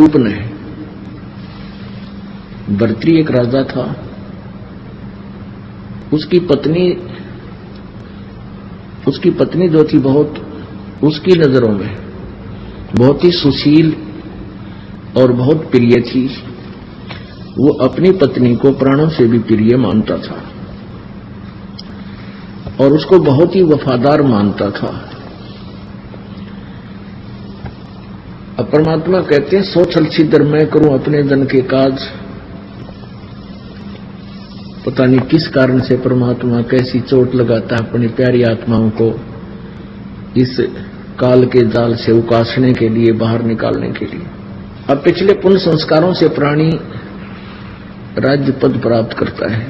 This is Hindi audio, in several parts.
भूप ने, भर्तृ एक राजा था, उसकी पत्नी जो थी बहुत उसकी नजरों में बहुत ही सुशील और बहुत प्रिय थी। वो अपनी पत्नी को प्राणों से भी प्रिय मानता था और उसको बहुत ही वफादार मानता था। अब परमात्मा कहते हैं, सो छल छिद्र मैं करूं अपने जन के काज। पता नहीं किस कारण से परमात्मा कैसी चोट लगाता है अपनी प्यारी आत्माओं को इस काल के जाल से उकासने के लिए, बाहर निकालने के लिए। अब पिछले पुण्य संस्कारों से प्राणी राज्य पद प्राप्त करता है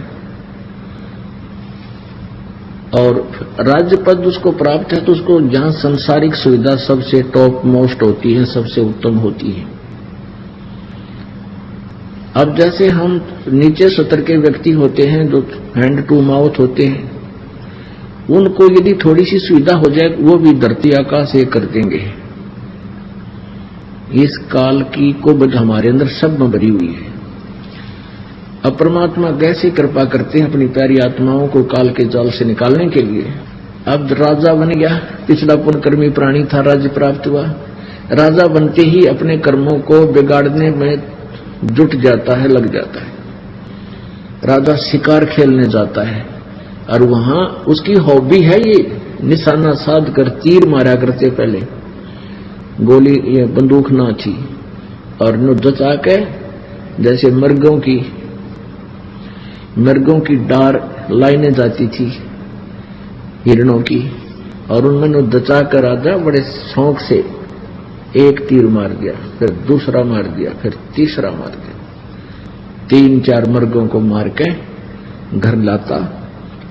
और राज्य पद उसको प्राप्त है तो उसको जहां सांसारिक सुविधा सबसे टॉप मोस्ट होती है, सबसे उत्तम होती है। अब जैसे हम नीचे स्तर के व्यक्ति होते हैं जो हैंड टू माउथ होते हैं, उनको यदि थोड़ी सी सुविधा हो जाए वो भी धरती आकाश एक कर देंगे। इस काल की कुबज हमारे अंदर सब में भरी हुई है। अब परमात्मा कैसे कृपा करते हैं अपनी प्यारी आत्माओं को काल के जाल से निकालने के लिए। अब राजा बन गया, पिछला पुण्यकर्मी प्राणी था, राज्य प्राप्त हुआ। राजा बनते ही अपने कर्मों को बिगाड़ने में जुट जाता है, लग जाता है। राजा शिकार खेलने जाता है और वहां उसकी हॉबी है ये निशाना साध कर तीर मारा करते, पहले गोली ये बंदूक ना थी और जचा के जैसे मर्गों की डार लाइनें जाती थी हिरणों की, और उनमें दचा कर राजा बड़े शौक से एक तीर मार दिया, फिर दूसरा मार दिया, फिर तीसरा मार दिया। 3-4 मर्गों को मार के घर लाता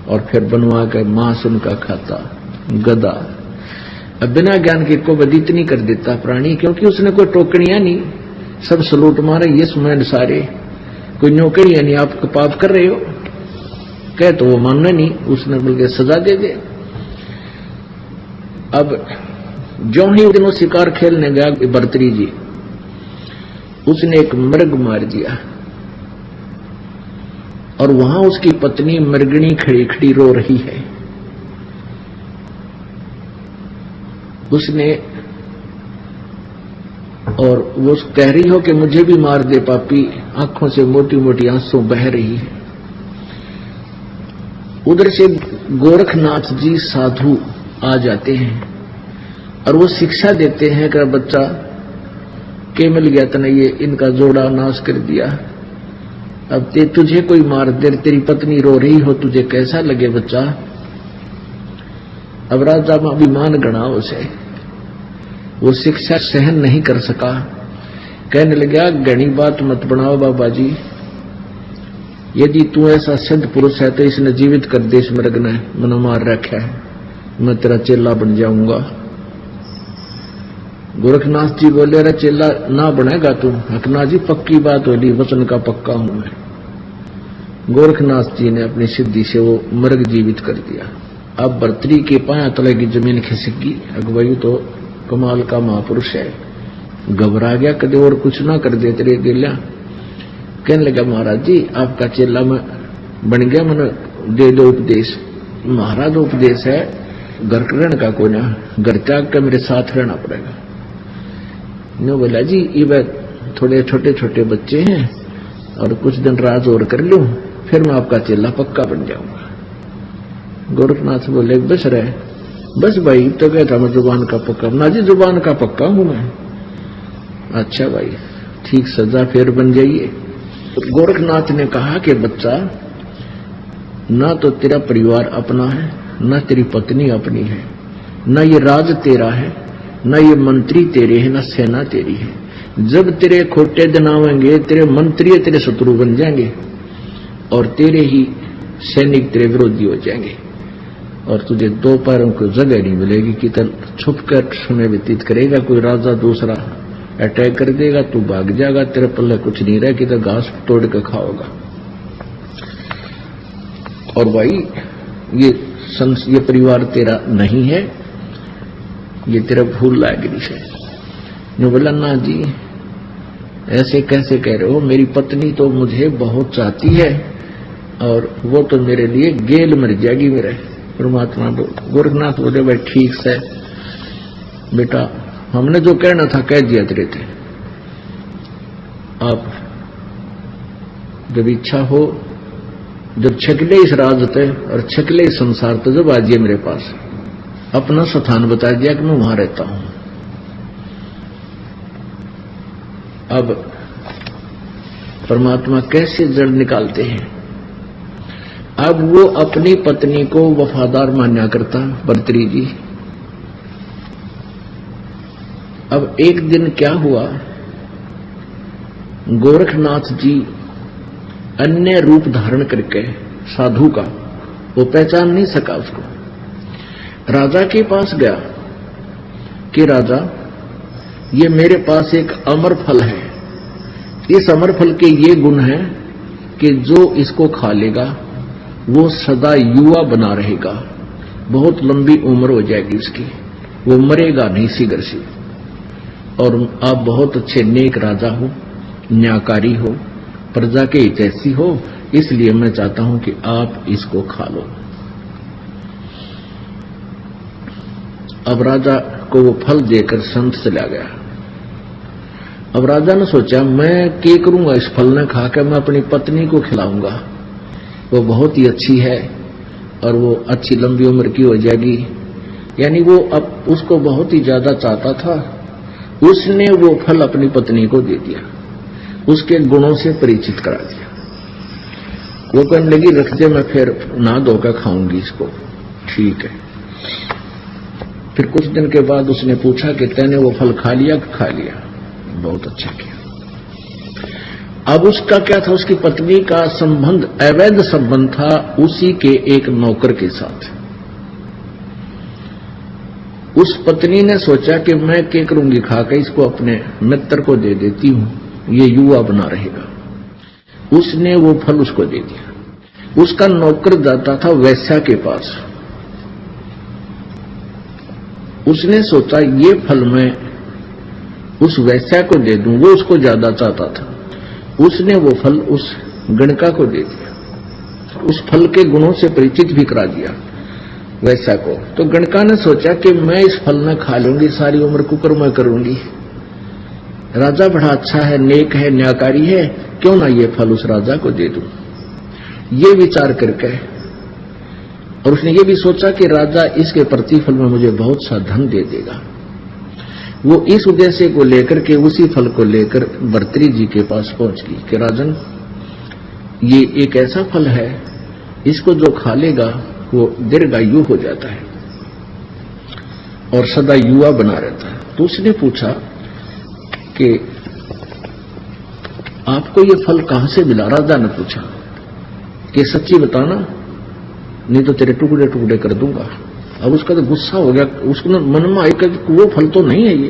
और फिर बनवा के मांस उनका खाता। गधा अब बिना ज्ञान के को बदी इतनी कर देता प्राणी, क्योंकि उसने कोई टोकड़ियां नहीं, सब सलूट मारे ये सुमैन सारे, कोई नौकरियां नहीं, आप पाप कर रहे हो कह तो वो मानना नहीं, उसने बल्कि सजा दे दे। अब जो ही दिनों शिकार खेलने गया भर्तृ जी, उसने एक मृग मार दिया और वहां उसकी पत्नी मृगणी खड़ी खड़ी रो रही है। उसने और वो कह रही हो कि मुझे भी मार दे पापी, आंखों से मोटी मोटी आंसू बह रही है। उधर से गोरखनाथ जी साधु आ जाते हैं और वो शिक्षा देते हैं कि बच्चा के मिल गया तने ये इनका जोड़ा नाश कर दिया, अब तुझे कोई मार दे, तेरी पत्नी रो रही हो, तुझे कैसा लगे बच्चा। अब राजा में अभिमान गणा उसे, वो शिक्षा सहन नहीं कर सका, कहने लगा घनी बात मत बनाओ बाबा जी, यदि तू ऐसा सिद्ध पुरुष है तो इसने जीवित कर दे, इस मृग ने मन मार रखा है, मैं तेरा चेला बन जाऊंगा। गोरखनाथ जी बोले, अरे चेला ना बनेगा तू। हकना जी पक्की बात होली, वचन का पक्का हूं मैं। गोरखनाथ जी ने अपनी सिद्धि से वो मृग जीवित कर दिया। अब भर्तृ के पाया तले की जमीन खिसक गई। अगवाई तो कमाल का महापुरुष है, घबरा गया, कदे और कुछ ना कर दे तेरे गिल्या। कहने लगा, महाराज जी आपका चेला में बन गया, मैंने दे दो उपदेश। महाराज उपदेश है, घर रहने का कोई ना, घर त्याग कर मेरे साथ रहना पड़ेगा। नो बोला जी ये थोड़े छोटे छोटे बच्चे हैं और कुछ दिन राज और कर लूं, फिर मैं आपका चेला पक्का बन जाऊंगा। गोरखनाथ बोले, बस रहे, बस भाई तो कहता मैं जुबान का पक्का ना जी, जुबान का पक्का हूं मैं। अच्छा भाई ठीक, सजा फिर बन जाइए। गोरखनाथ ने कहा कि बच्चा, ना तो तेरा परिवार अपना है, ना तेरी पत्नी अपनी है, ना ये राज तेरा है, ना ये मंत्री तेरे हैं, ना सेना तेरी है। जब तेरे खोटे दिन आवेंगे, तेरे मंत्री तेरे शत्रु बन जाएंगे और तेरे ही सैनिक तेरे विरोधी हो जाएंगे और तुझे दो पैरों को जगह नहीं मिलेगी कि छुप कर समय व्यतीत करेगा। कोई राजा दूसरा अटैक कर देगा, तू भाग जाएगा, तेरे पल्ले कुछ नहीं रहे कि तो घास तोड़ के खाओगा। और भाई ये परिवार तेरा नहीं है, ये तेरा भूल लायक है। ने बोला, ना जी ऐसे कैसे कह रहे हो, मेरी पत्नी तो मुझे बहुत चाहती है और वो तो मेरे लिए गेल मर जाएगी मेरे। परमात्मा गोरखनाथ बोले भाई ठीक से बेटा, हमने जो कहना था कह दिया तेरे थे। आप जब इच्छा हो, जब छकले इस राज ते और छकले इस संसार तो जब आजिए मेरे पास, अपना स्थान बता दिया कि मैं वहां रहता हूं। अब परमात्मा कैसे जड़ निकालते हैं। अब वो अपनी पत्नी को वफादार मान्या करता भर्तृहरि जी। अब एक दिन क्या हुआ, गोरखनाथ जी अन्य रूप धारण करके साधु का, वो पहचान नहीं सका उसको, राजा के पास गया कि राजा ये मेरे पास एक अमर फल है, इस अमर फल के ये गुण हैं कि जो इसको खा लेगा वो सदा युवा बना रहेगा, बहुत लंबी उम्र हो जाएगी उसकी, वो मरेगा नहीं शीघ्र से। और आप बहुत अच्छे नेक राजा हो, न्यायकारी हो, प्रजा के हितैषी हो, इसलिए मैं चाहता हूं कि आप इसको खा लो। अब राजा को वो फल देकर संत चला गया। अब राजा ने सोचा मैं क्या करूंगा, इस फल ने खाकर मैं अपनी पत्नी को खिलाऊंगा, वो बहुत ही अच्छी है और वो अच्छी लंबी उम्र की हो जाएगी। यानी वो अब उसको बहुत ही ज्यादा चाहता था। उसने वो फल अपनी पत्नी को दे दिया, उसके गुणों से परिचित करा दिया। वो कहने लगी रख दे, मैं फिर नहा धोकर खाऊंगी इसको। ठीक है। फिर कुछ दिन के बाद उसने पूछा कि तैने वो फल खा लिया कि खा लिया? बहुत अच्छा किया। अब उसका क्या था, उसकी पत्नी का संबंध अवैध संबंध था उसी के एक नौकर के साथ। उस पत्नी ने सोचा कि मैं क्या करूंगी, खाकर इसको अपने मित्र को दे देती हूं, ये युवा बना रहेगा। उसने वो फल उसको दे दिया। उसका नौकर जाता था वैश्या के पास। उसने सोचा ये फल मैं उस वैश्या को दे दूं, वो उसको ज्यादा चाहता था। उसने वो फल उस गणका को दे दिया, उस फल के गुणों से परिचित भी करा दिया वैश्या को। तो गणका ने सोचा कि मैं इस फल न खा लूंगी, सारी उम्र कुकर मैं करूंगी। राजा बड़ा अच्छा है, नेक है, न्यायकारी है, क्यों ना ये फल उस राजा को दे दूं। ये विचार करके, और उसने ये भी सोचा कि राजा इसके प्रतिफल में मुझे बहुत सा धन दे देगा। वो इस उद्देश्य को लेकर के उसी फल को लेकर भर्तृहरि जी के पास पहुंच गई कि राजन, ये एक ऐसा फल है, इसको जो खा लेगा वो दीर्घायु हो जाता है और सदा युवा बना रहता है। तो उसने पूछा कि आपको ये फल कहां से मिला? राजा ने पूछा कि सच्ची बताना, नहीं तो तेरे टुकड़े टुकड़े कर दूंगा। अब उसका तो गुस्सा हो गया, उसके मन में आया कि वो फल तो नहीं है ये,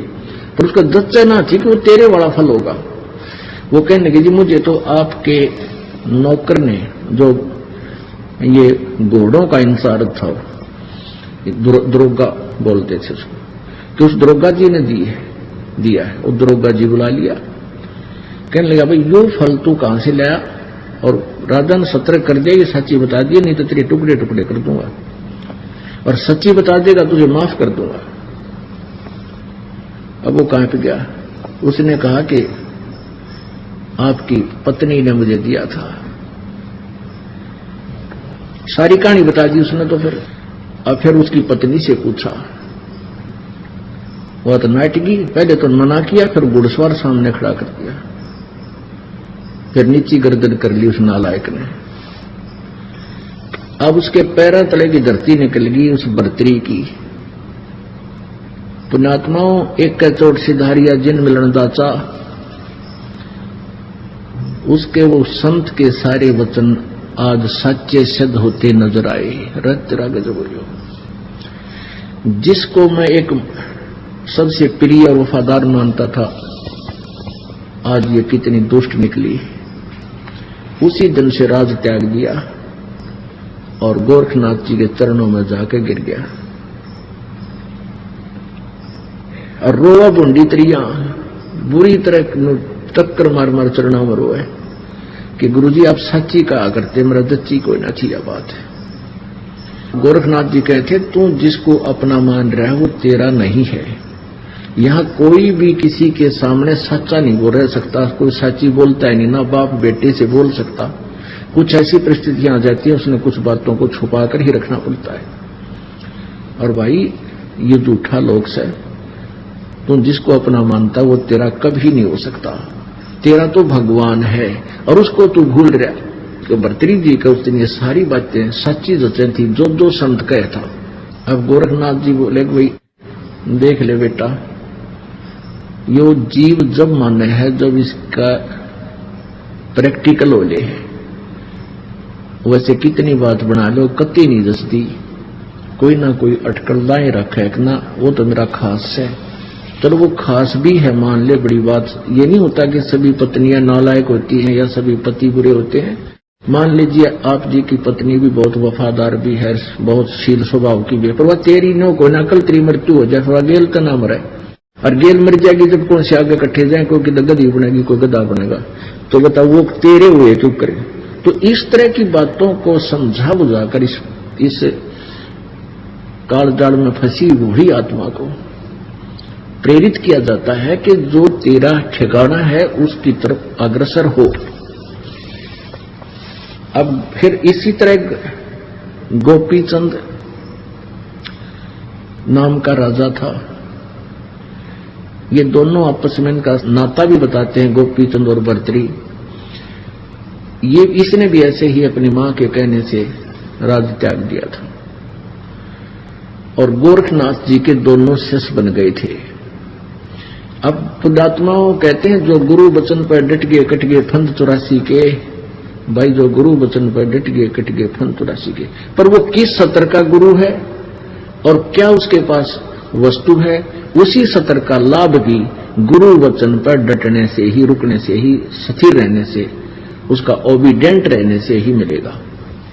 पर उसका जच्चना थी कि वो तेरे वाला फल होगा। वो कहने लगे जी मुझे तो आपके नौकर ने, जो ये घोड़ों का इंचार्ज था, दरोगा बोलते थे उसको, कि उस दरोगा जी ने दिया है। वो दरोगा जी बुला लिया, कहने लगा भाई यो फल तू कहां से लाया? और राजा ने सतर्क कर दिया, ये सच्ची बता दिया, नहीं तो तेरे टुकड़े टुकड़े कर दूंगा, और सच्ची बता देगा तुझे माफ कर दूंगा। अब वो कहां पे गया, उसने कहा कि आपकी पत्नी ने मुझे दिया था। सारी कहानी बता दी उसने। तो फिर उसकी पत्नी से पूछा, वह तो नाटकी, पहले तो मना किया, फिर घुड़सवार सामने खड़ा कर दिया, फिर नीची गर्दन कर ली उस नालायक ने। अब उसके पैरों तले की धरती निकल गई उस भर्तृहरि की। पुण्यात्माओं, एक चोट सिधारिया जिन मिलन दाचा, उसके वो संत के सारे वचन आज सच्चे सिद्ध होते नजर आए। तेरा गजब बोलियो। जिसको मैं एक सबसे प्रिय और वफादार मानता था, आज ये कितनी दुष्ट निकली। उसी दिन से राज त्याग दिया और गोरखनाथ जी के चरणों में जाके गिर गया और रोवा ढूंढी तरिया बुरी तरह टक्कर मार मार चरणा मरो है कि गुरुजी आप सच्ची कहा करते, मेरा दच्ची कोई ना थी। यह बात है। गोरखनाथ जी कहते तू जिसको अपना मान रहा है वो तेरा नहीं है। यहाँ कोई भी किसी के सामने सच्चा नहीं बोल रह सकता, कोई सच्ची बोलता है नहीं, ना बाप बेटे से बोल सकता। कुछ ऐसी परिस्थितियां आ जाती है, उसने कुछ बातों को छुपा कर ही रखना पड़ता है। और भाई ये झूठा लोक्स है, तू जिसको अपना मानता वो तेरा कभी नहीं हो सकता। तेरा तो भगवान है और उसको तू भूल रहा। तो भर्तृहरि जी का उस दिन ये सारी बातें सच्ची जचें थी जो संत कहे था। अब गोरखनाथ जी बोले भाई देख ले बेटा, यो जीव जब माने है जब इसका प्रैक्टिकल हो ले, वैसे कितनी बात बना लो कति नहीं जसती, कोई ना कोई अटकल लाए रखे ना, वो तो मेरा खास है। चलो वो खास भी है मान ले, बड़ी बात ये नहीं होता कि सभी पत्नियां नालायक होती हैं या सभी पति बुरे होते हैं। मान लीजिए आप जी की पत्नी भी बहुत वफादार भी है, बहुत शील स्वभाव की भी है, पर वह तेरी नो कोई ना कल तेरी मृत्यु हो जाए, वह गेल का ना मरे। और गेल मर जाएगी जब कौन से आगे इकट्ठे जाए, कोई गद्दी बनेगी कोई गद्दा बनेगा, तो बताओ वो तेरे हुए चुप करे। तो इस तरह की बातों को समझा बुझाकर इस काल जाल में फंसी हुई आत्मा को प्रेरित किया जाता है कि जो तेरा ठिकाना है उसकी तरफ अग्रसर हो। अब फिर इसी तरह गोपीचंद नाम का राजा था। ये दोनों आपस में इनका नाता भी बताते हैं, गोपीचंद और भर्तृहरि। ये इसने भी ऐसे ही अपनी मां के कहने से राज त्याग दिया था और गोरखनाथ जी के दोनों शिष्य बन गए थे। अब पुण्यात्माओं कहते हैं जो गुरु वचन पर डट गए कट गए फंद 84 के। भाई जो गुरु वचन पर डट गए कट गए फंद 84 के, पर वो किस सत्र का गुरु है और क्या उसके पास वस्तु है, उसी सत्र का लाभ भी गुरु वचन पर डटने से ही, रुकने से ही, स्थिर रहने से, उसका ओबीडेंट रहने से ही मिलेगा।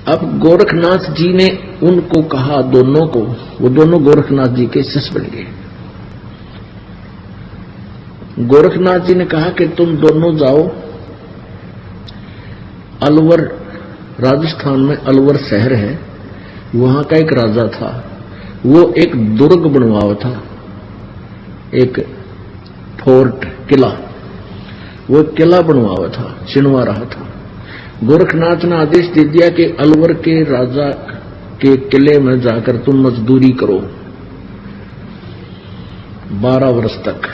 अब गोरखनाथ जी ने उनको कहा दोनों को, वो दोनों गोरखनाथ जी के शिष्य बन गए। गोरखनाथ जी ने कहा कि तुम दोनों जाओ अलवर, राजस्थान में अलवर शहर है, वहां का एक राजा था, वो एक दुर्ग बनवाया था, एक फोर्ट किला, वो किला बनवाया था, छिनवा रहा था। गोरखनाथ ने आदेश दे दिया कि अलवर के राजा के किले में जाकर तुम मजदूरी करो 12 वर्ष तक,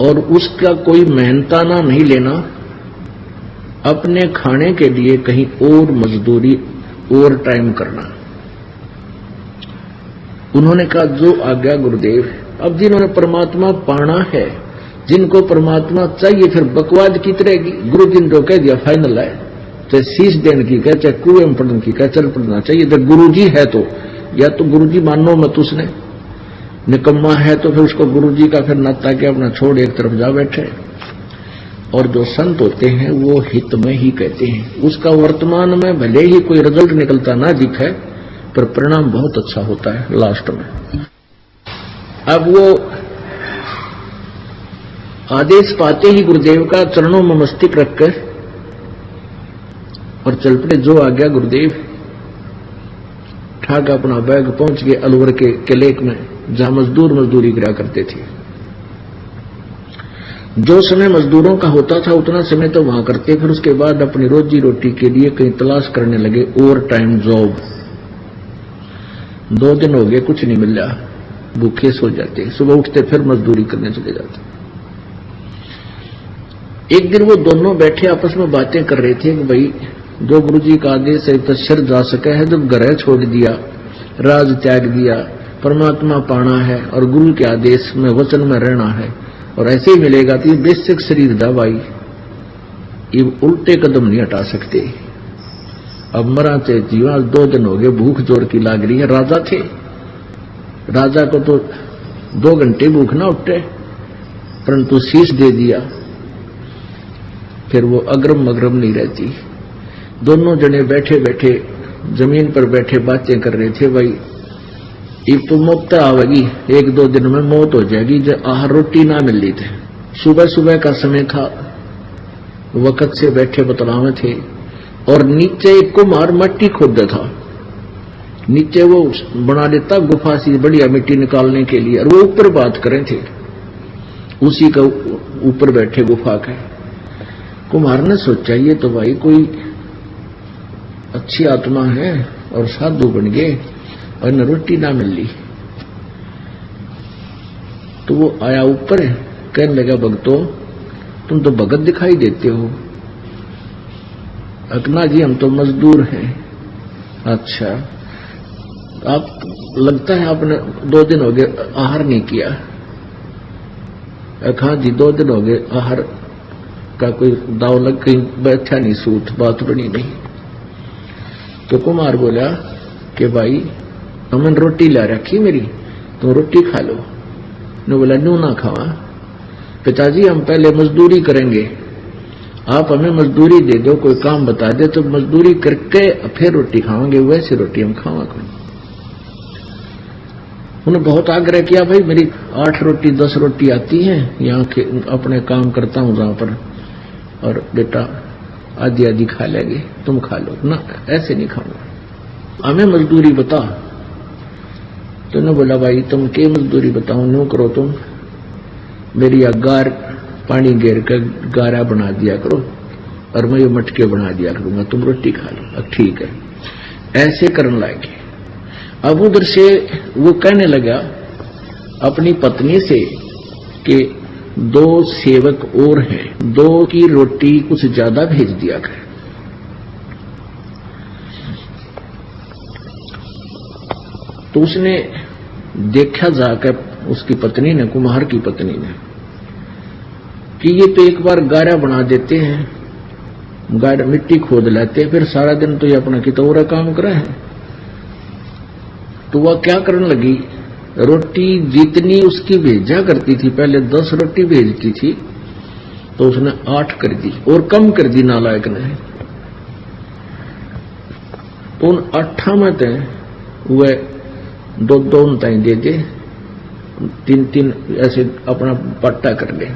और उसका कोई मेहनताना नहीं लेना, अपने खाने के लिए कहीं और मजदूरी ओवर टाइम करना। उन्होंने कहा जो आज्ञा गुरुदेव। अब जिन्होंने परमात्मा पाना है, जिनको परमात्मा चाहिए, फिर बकवाद की तरह गुरु जी ने जो कह दिया फाइनल है, चाहे शीश देने की कहे चाहे कुएं में पढ़ने की कहे, चल पढ़ना चाहिए। जब गुरु जी है तो या तो गुरु जी मानो मत, उसने निकम्मा है तो फिर उसको गुरु जी का फिर नाता के अपना छोड़ एक तरफ जा बैठे। और जो संत होते हैं वो हित में ही कहते हैं, उसका वर्तमान में भले ही कोई रिजल्ट निकलता ना दिखे पर परिणाम बहुत अच्छा होता है लास्ट में। अब वो आदेश पाते ही गुरुदेव का चरणों में मस्तक रखकर और चल पड़े, जो आ गया गुरुदेव। ठाक अपना बैग पहुंच गए अलवर के किले में, जहां मजदूर मजदूरी करा करते थे। जो समय मजदूरों का होता था उतना समय तो वहां करते, फिर उसके बाद अपनी रोजी रोटी के लिए कहीं तलाश करने लगे ओवर टाइम जॉब। 2 दिन हो गए कुछ नहीं मिल रहा, भूखे सो जाते, सुबह उठते फिर मजदूरी करने चले जाते। एक दिन वो दोनों बैठे आपस में बातें कर रहे थे कि भाई जो गुरु जी का आदेश है तो शर जा सका है, जब घर छोड़ दिया, राज त्याग दिया, परमात्मा पाना है और गुरु के आदेश में वचन में रहना है और ऐसे ही मिलेगा तो ये बेसिक शरीर दवाई, ये उल्टे कदम नहीं हटा सकते। अब मरा चे जीवा, 2 दिन हो गए, भूख जोर की लाग रही है। राजा थे, राजा को तो 2 घंटे भूख ना उठे, परंतु शीश दे दिया, फिर वो अग्रम मगरम नहीं रहती। दोनों जने बैठे बैठे जमीन पर बैठे बातें कर रहे थे, भाई अब तो मौत आवेगी, 1-2 दिन में मौत हो जाएगी, जब आहार रोटी ना मिल रही थे। सुबह सुबह का समय था, वक्त से बैठे बतलावे थे, और नीचे एक कुम्हार मट्टी खोदता था। नीचे वो बना देता गुफा सी बढ़िया मिट्टी निकालने के लिए, और वो ऊपर बात करें थे, उसी का ऊपर बैठे गुफा के। कुम्हार ने सोचा ये तो भाई कोई अच्छी आत्मा है और साधु बन गए और न रोटी ना मिल ली। तो वो आया ऊपर, कहने लगा भक्तों तुम तो भगत दिखाई देते हो। अकना जी हम तो मजदूर हैं। अच्छा, आप लगता है आपने 2 दिन हो गए आहार नहीं किया। हाँ जी 2 दिन हो गए आहार का कोई दाव लग, कहीं बैठा नहीं, सूत बात बनी नहीं। तो कुमार बोला कि भाई हमने रोटी ला रखी मेरी, तुम रोटी खा लो। ने बोला न्यू ना खावा, पिताजी हम पहले मजदूरी करेंगे, आप हमें मजदूरी दे दो, कोई काम बता दे तो मजदूरी करके फिर रोटी खावांगे, वैसे रोटी हम खावा। उन्हें बहुत आग्रह किया, भाई मेरी 8 रोटी 10 रोटी आती हैं, यहाँ के अपने काम करता हूँ जहां पर, और बेटा आधी आधी खा लेंगे, तुम खा लो ना, ऐसे नहीं खाऊंगा, हमें मजदूरी बता। तो ने बोला भाई तुम के मजदूरी बताओ, न्यू करो तुम मेरी गार पानी घेर कर गारा बना दिया करो और मैं ये मटके बना दिया करूंगा, तुम रोटी खा लो। अब ठीक है, ऐसे करने लगे। अब उधर से वो कहने लगा अपनी पत्नी से कि 2 सेवक और हैं, 2 की रोटी कुछ ज्यादा भेज दिया कर। तो उसने देखा जाकर, उसकी पत्नी ने, कुम्हार की पत्नी ने, कि ये तो एक बार गारा बना देते हैं, गारा मिट्टी खोद लेते हैं, फिर सारा दिन तो ये अपना कितौरा काम करे है। तो वह क्या करने लगी, रोटी जितनी उसकी भेजा करती थी, पहले 10 रोटी भेजती थी, तो उसने 8 कर दी और कम कर दी नालायक ने। तो उन 8 में थे वह 2-2 ताई दे दे, 3-3 ऐसे अपना पट्टा कर ले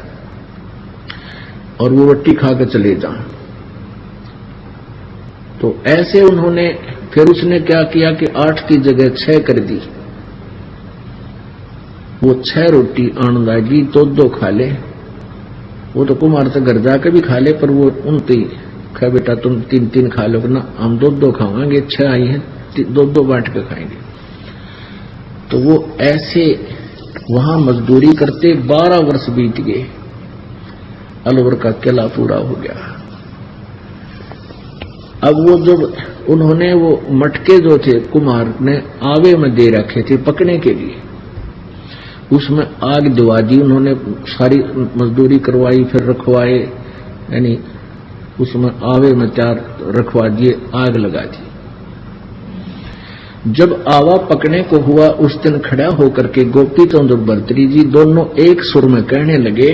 और वो रोटी खा कर चले जा। तो ऐसे उन्होंने, फिर उसने क्या किया कि 8 की जगह 6 कर दी। वो 6 रोटी आन लागी, 2-2 खा ले। वो तो कुमार तो घर जाकर भी खा ले, पर वो उनती कहा बेटा तुम 3-3 खा लो ना, हम 2-2 खाएंगे, 6 आई है 2-2 बांट के खाएंगे। तो वो ऐसे वहां मजदूरी करते 12 वर्ष बीत गए, अलवर का किला पूरा हो गया। अब वो जब उन्होंने वो मटके जो थे कुम्हार ने आवे में दे रखे थे पकने के लिए, उसमें आग दिवा दी उन्होंने, सारी मजदूरी करवाई, फिर रखवाए, यानी उसमें आवे में 4 रखवा दिए, आग लगा दी। जब आवा पकने को हुआ उस दिन खड़ा होकर के गोपी चंद और भर्तरी जी दोनों एक सुर में कहने लगे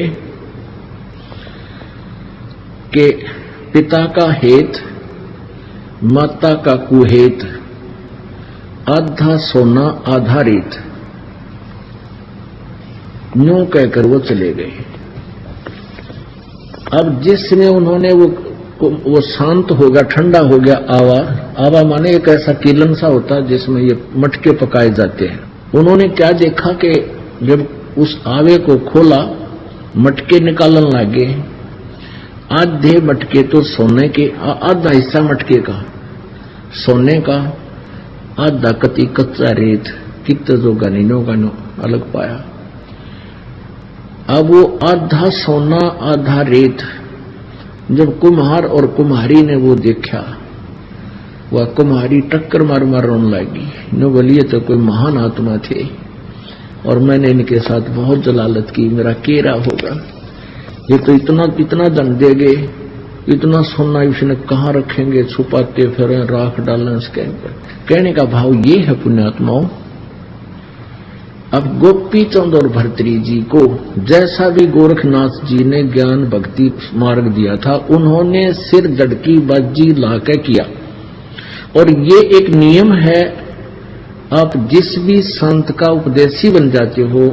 कि पिता का हेत माता का कुहेत, आधा सोना आधा रेत। न्यू कहकर वो चले गए। अब जिसने उन्होंने वो शांत हो गया, ठंडा हो गया आवा। आवा माने एक ऐसा कीलन सा होता है जिसमें ये मटके पकाए जाते हैं। उन्होंने क्या देखा कि जब उस आवे को खोला, मटके निकालने लगे। आधे मटके तो सोने के, आधा हिस्सा मटके का सोने का, आधा कति कच्चा रेत, कित जो गनीनो गनो अलग पाया। अब वो आधा सोना आधा रेत जब कुम्हार और कुम्हारी ने वो देखा, वह कुम्हारी टक्कर मार मार रोने लगी। नो बोलिए तो कोई महान आत्मा थे और मैंने इनके साथ बहुत जलालत की, मेरा केरा होगा। ये तो इतना दंड देंगे, इतना सोना इसने कहाँ रखेंगे, छुपाते फिर राख डालने इसके। कहने का भाव ये है पुण्यात्माओं। अब गोपी चंद और भर्तरी जी को जैसा भी गोरखनाथ जी ने ज्ञान भक्ति मार्ग दिया था, उन्होंने सिर जड़की बाजी लाके किया। और ये एक नियम है, आप जिस भी संत का उपदेशी बन जाते हो,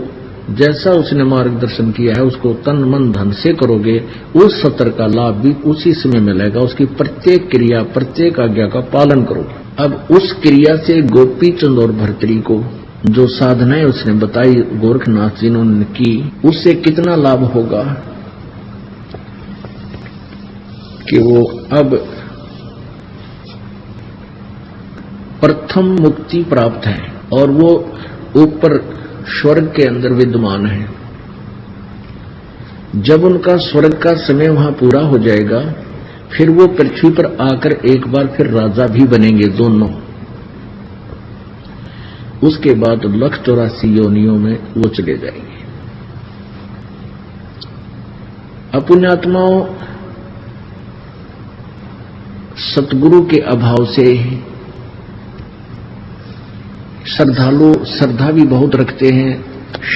जैसा उसने मार्गदर्शन किया है उसको तन मन धन से करोगे, उस सत्र का लाभ भी उसी समय मिलेगा। उसकी प्रत्येक क्रिया प्रत्येक आज्ञा का पालन करोगे। अब उस क्रिया से गोपी चंद और भर्तरी को जो साधनाएं उसने बताई गोरखनाथ जी ने उन्होंने की, उससे कितना लाभ होगा कि वो अब प्रथम मुक्ति प्राप्त है और वो ऊपर स्वर्ग के अंदर विद्यमान है। जब उनका स्वर्ग का समय वहां पूरा हो जाएगा, फिर वो पृथ्वी पर आकर एक बार फिर राजा भी बनेंगे दोनों। उसके बाद 184 योनियों में वो चले जाएंगे। अपुण्यात्माओं, सतगुरु के अभाव से श्रद्धालु श्रद्धा भी बहुत रखते हैं,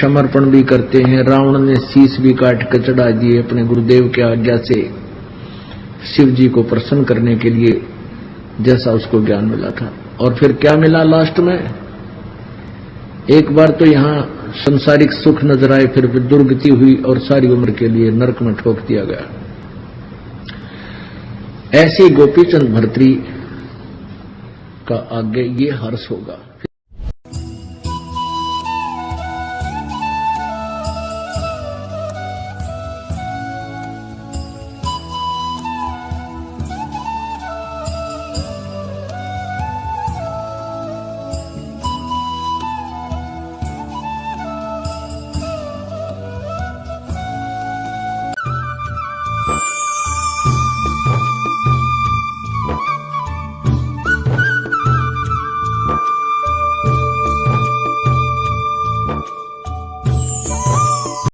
समर्पण भी करते हैं। रावण ने शीश भी काट कर चढ़ा दिए अपने गुरुदेव की आज्ञा से, शिव जी को प्रसन्न करने के लिए, जैसा उसको ज्ञान मिला था। और फिर क्या मिला लास्ट में? एक बार तो यहां संसारिक सुख नजर आए, फिर दुर्गति हुई और सारी उम्र के लिए नरक में ठोक दिया गया। ऐसे गोपीचंद भर्तरी का आगे ये हर्ष होगा।